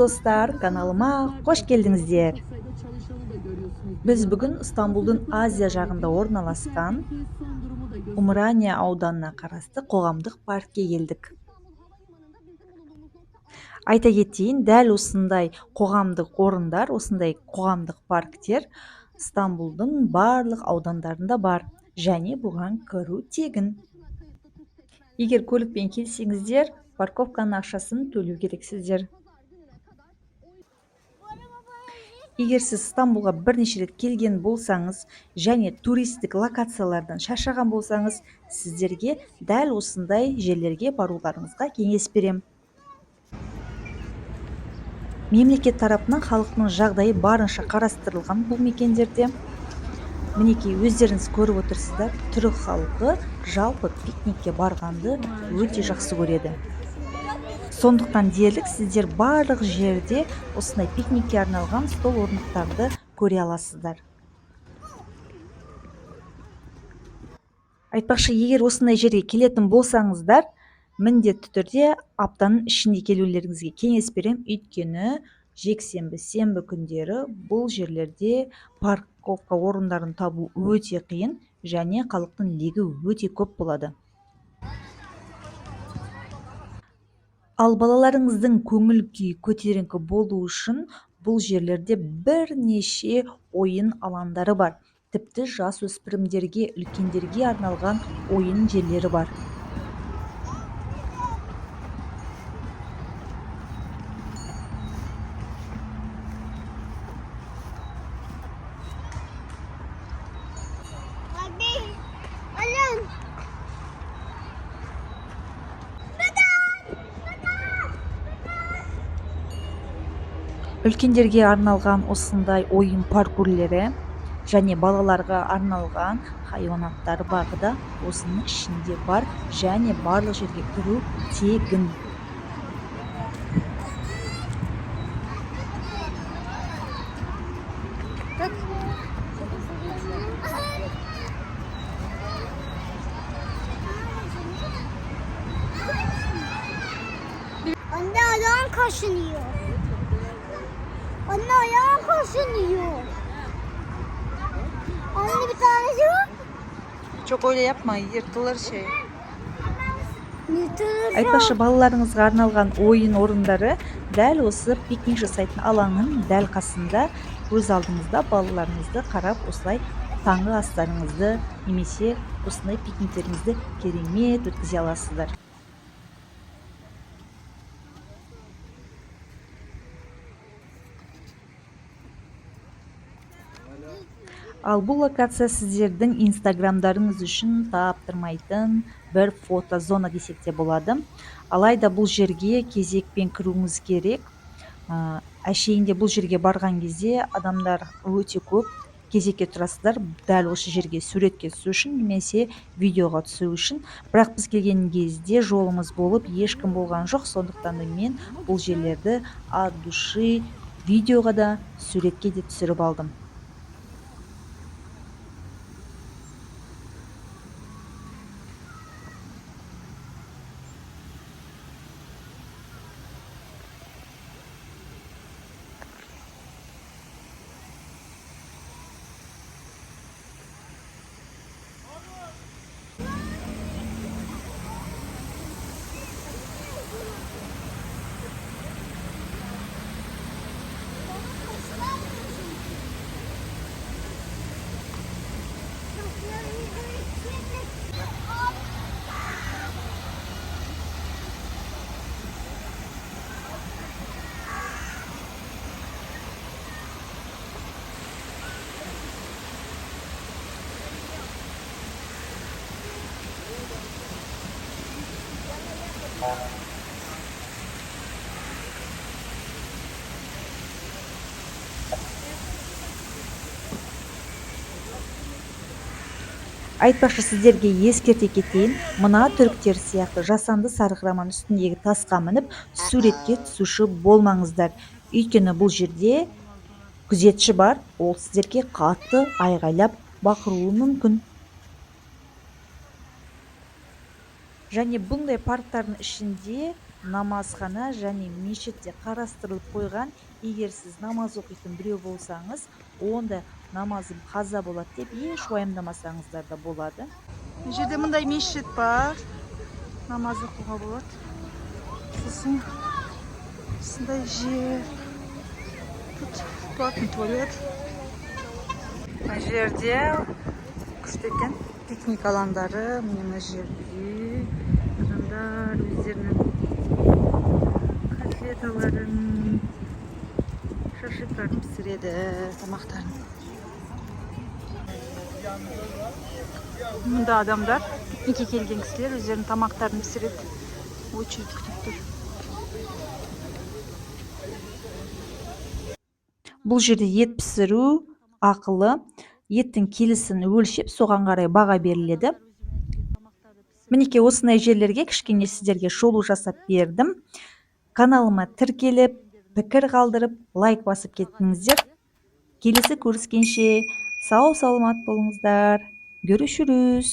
достар, каналыма қош келдіңіздер. Біз бүгін Стамбулдың Азия жағында орналасқан Умрания ауданына қарасты қоғамдық паркке келдік. Айта кетейін, дәл осындай қоғамдық орындар, осындай қоғамдық парктер Стамбулдың барлық аудандарында бар, және бұған кіру тегін. Егер көлікпен келсеңіздер, парковканың ақшасын төлеу керексіздер. Егер сіз Стамбулға бірнеше рет келген болсаңыз және туристік локациялардан шаршаған болсаңыз, сіздерге дәл осындай жерлерге баруларыңызға кеңес берем. Мемлекет тарапынан халықтың жағдайы барынша қарастырылған бұл мекендерде. Мінекей, өздеріңіз көріп отырсыздар, түрік халқы жалпы пикникке барғанды өте жақсы көреді. Сондықтан дерлік сіздер барлық жерде осындай пикникке арналған стол орындықтарды көре аласыздар. Айтпақшы, егер осындай жерге келетін болсаңыздар, міндетті түрде аптаның ішінде келулеріңізге кеңес берем, өйткені жексенбі, сенбі күндері бұл жерлерде парковка орындарын табу өте қиын және халықтың легі өте көп болады. Ал балаларыңыздың көңіл күйі көтеріңкі болу үшін бұл жерлерде бірнеше ойын алаңдары бар. Тіпті жасөспірімдерге, үлкендерге арналған ойын жерлері бар. Үлкендерге арналған осындай ойын паркурлері және балаларға арналған хайуанаттар бағы да осының ішінде бар, және барлық жерге кіру тегін. Anne ayağım kaşınıyor. Anne ayağım kaşınıyor. Anne bir tanesi var. Çok öyle yapma, yırtılır şey. Yırtılır. Айтпақшы, балаларыңызға арналған ойын орындары дәл осы пикник жасайтын алаңның дәл қасында. Өз алдыңызда балаларыңызды қарап, осылай таңғы астарыңызды немесе осындай пикниктеріңізді керемет өткізе аласыздар. Ал бұл локация сіздердің инстаграмдарыңыз үшін таптырмайтын бір фотозона десек те болады. Алайда бұл жерге кезекпен кіруіңіз керек. Әшейінде бұл жерге барған кезде адамдар өте көп, кезекке тұрасыздар, дәл осы жерге суретке түсу үшін немесе видеоға түсу үшін. Бірақ біз келген кезде жолымыз болып ешкім болған жоқ, сондықтан мен бұл жерлерді от души видеоға да суретке де түсіріп алдым. Айтпақшы, сіздерге ескерте кетейін, мына түріктер сияқты жасанды сарқыраманың үстіндегі тасқа мініп суретке түсуші болмаңыздар. Өйткені бұл жерде күзетші бар, ол сіздерге қатты айғайлап бақыруы мүмкін. Және бұндай парктардың ішінде намазхана және мешітте қарастырылып қойған. Егер сіз намаз оқитын біреу болсаңыз, онда намазым қаза болады деп еш уайымдамасаңыздар да болады. Бұл жерде мындай мешіт бар, намаз оқуға болады. Сосын осындай жер. Тут платный туалет. Мына жерде күшті екен. Пикник алаңдары. Мына жерде адамдар өздерінің котлеталарын, шашлыктарын пісіреді, тамақтарын. Мұнда адамдар, пикникке келген кісілер өздерінің тамақтарын пісіреді. Очередь күтіп тұр. Бұл жерде ет пісіру ақылы, еттің келісін өлшеп, соған қарай баға беріледі. Мінекей осындай жерлерге кішкене сіздерге шолу жасап бердім. Каналыма тіркеліп, пікір қалдырып, лайк басып кеттіңіздер. Келесі көріскенше сау саламат болыңыздар. Görüşürüz.